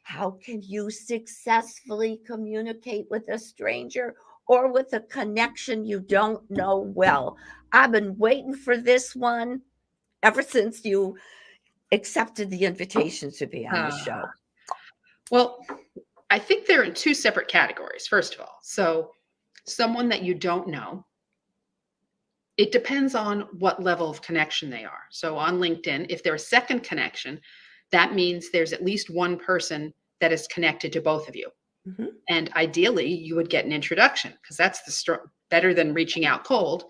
How can you successfully communicate with a stranger or with a connection you don't know well? I've been waiting for this one ever since you accepted the invitation to be on the Uh, show. well, I think they're in two separate categories, first of all. So, someone that you don't know, it depends on what level of connection they are. So, on LinkedIn, if they're a second connection, that means there's at least one person that is connected to both of you. Mm-hmm. And ideally, you would get an introduction because that's better than reaching out cold.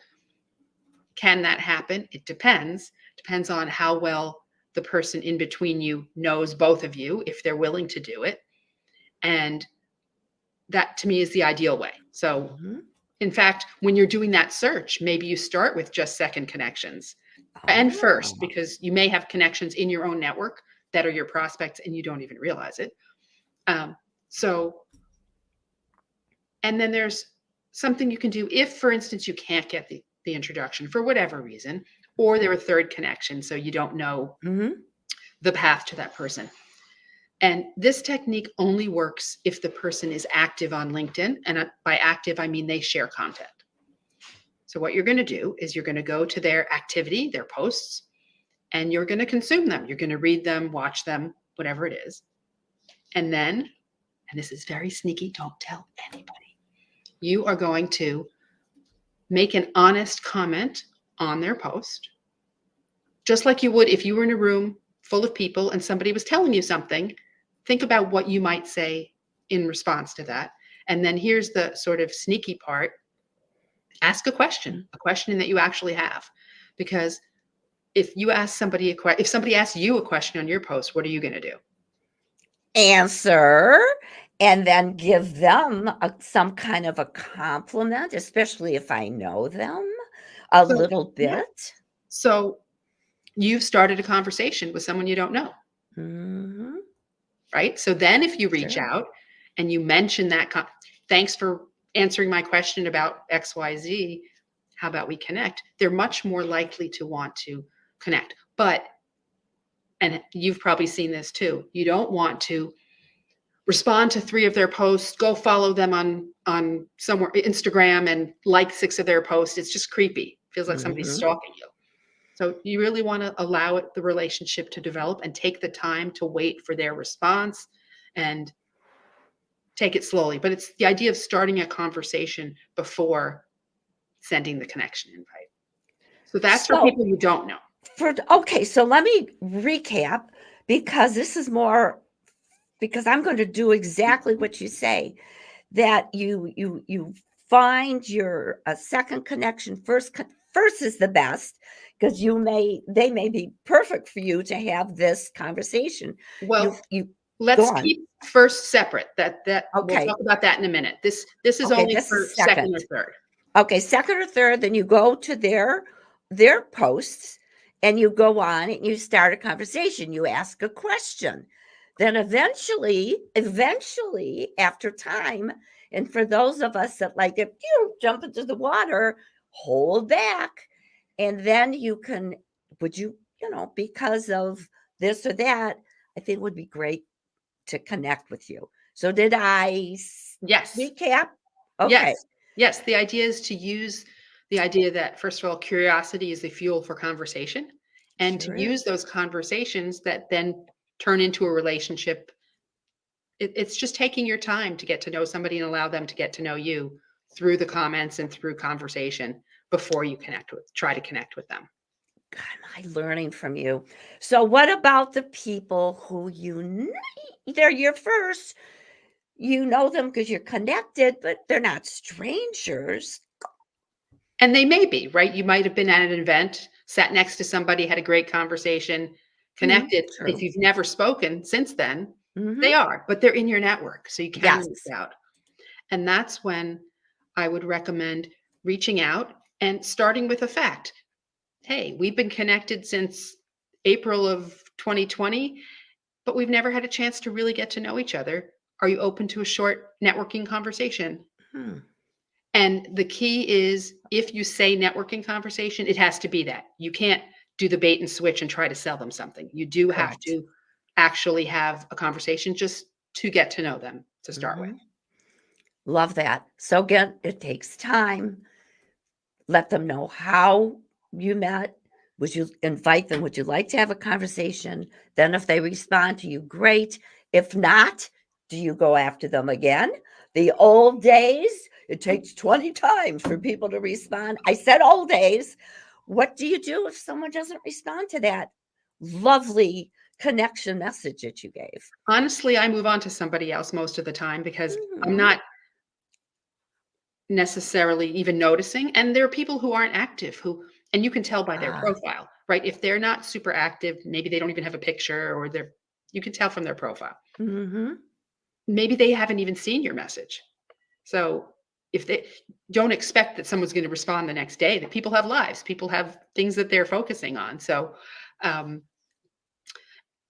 Can that happen? It depends. Depends on how well the person in between you knows both of you, if they're willing to do it. And that to me is the ideal way. So, Mm-hmm. in fact, when you're doing that search, maybe you start with just second connections and first, Oh. because you may have connections in your own network that are your prospects and you don't even realize it. So, and then there's something you can do if, for instance, you can't get the introduction for whatever reason, or they're a third connection, so you don't know Mm-hmm. the path to that person. And this technique only works if the person is active on LinkedIn. And by active, I mean they share content. So, what you're going to do is you're going to go to their activity, their posts, and you're going to consume them. You're going to read them, watch them, whatever it is. And then, and this is very sneaky, don't tell anybody, you are going to make an honest comment on their post, just like you would if you were in a room full of people and somebody was telling you something. Think about what you might say in response to that. And then here's the sort of sneaky part. Ask a question that you actually have. Because if you ask somebody if somebody asks you a question on your post, what are you going to do? Answer and then give them some kind of a compliment, especially if I know them a So, little yeah. bit. So you've started a conversation with someone you don't know, Mm-hmm. right? So then if you reach Sure. out and you mention that, thanks for answering my question about XYZ, how about we connect? They're much more likely to want to connect. But, and you've probably seen this too, you don't want to respond to 3 of their posts, go follow them on somewhere Instagram and like 6 of their posts. It's just creepy. Feels like somebody's Mm-hmm. stalking you. So you really want to allow the relationship to develop and take the time to wait for their response and take it slowly. But it's the idea of starting a conversation before sending the connection invite. So that's for So people you don't know. okay, so let me recap because this is more because I'm going to do exactly what you say, that you find your a second connection. First is the best because they may be perfect for you to have this conversation. Well, You go let's on. keep first separate. That we'll Okay. talk about that in a minute. This is Okay, only this for is second second. or third. Okay, second or third, then you go to their posts and you go on and you start a conversation. You ask a question. Then eventually, after time, and for those of us that like it, you jump into the water, hold back, and then you can, would you, because of this or that, I think it would be great to connect with you. So did I Yes. recap? Okay. Yes. Yes. The idea is to use the idea that, first of all, curiosity is the fuel for conversation, and to Sure use is. those conversations that then turn into a relationship. It's just taking your time to get to know somebody and allow them to get to know you through the comments and through conversation before you try to connect with them. God, am I learning from you? So, what about the people who they're your first? You know them because you're connected, but they're not strangers. And they may be, right? You might have been at an event, sat next to somebody, had a great conversation, Mhm, connected. If true. you've never spoken since then, they Mhm. are, but they're in your network, so you can Yes. reach out. And that's when I would recommend reaching out and starting with a fact. Hey, we've been connected since April of 2020, but we've never had a chance to really get to know each other. Are you open to a short networking conversation? Hmm. And the key is if you say networking conversation, it has to be that. You can't do the bait and switch and try to sell them something. You do have Correct. to actually have a conversation. Just to get to know them to start with. Love that. So again, it takes time. Let them know how you met. Would you invite them? Would you like to have a conversation? Then if they respond to you, great. If not, do you go after them again? The old days, it takes 20 times for people to respond. I said old days. What do you do if someone doesn't respond to that lovely connection message that you gave? Honestly, I move on to somebody else most of the time because I'm Mhm. not necessarily even noticing. And there are people who aren't active and you can tell by their Ah, profile, right? If they're not super active, maybe they don't even have a picture or you can tell from their profile. mhm. Maybe they haven't even seen your message. So if they don't expect that someone's going to respond the next day, that people have lives, people have things that they're focusing on. So um,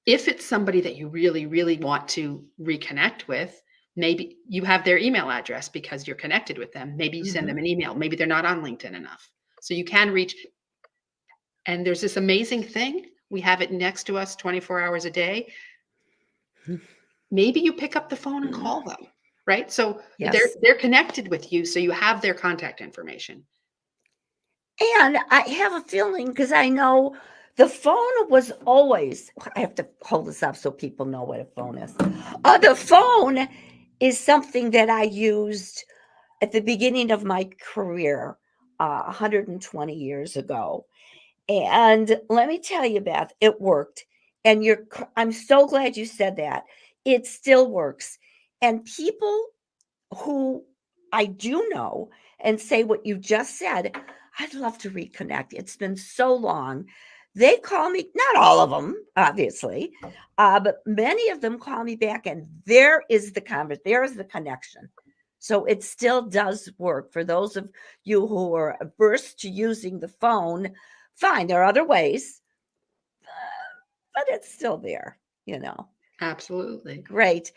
if it's somebody that you really, really want to reconnect with, maybe you have their email address because you're connected with them. Maybe you send them an email. Maybe they're not on LinkedIn enough. So you can reach. And there's this amazing thing. We have it next to us 24 hours a day. Maybe you pick up the phone and call them, right? So Yes. they're connected with you. So you have their contact information. And I have a feeling because I know the phone was always, I have to hold this up so people know what a phone is. The phone is something that I used at the beginning of my career 120 years ago. And let me tell you, Beth, it worked. And I'm so glad you said that. It still works. And people who I do know and say what you just said, I'd love to reconnect. It's been so long. They call me, not all of them, obviously, but many of them call me back, and there is there is the connection. So it still does work. For those of you who are averse to using the phone, fine, there are other ways, but it's still there, you know. Absolutely. Great.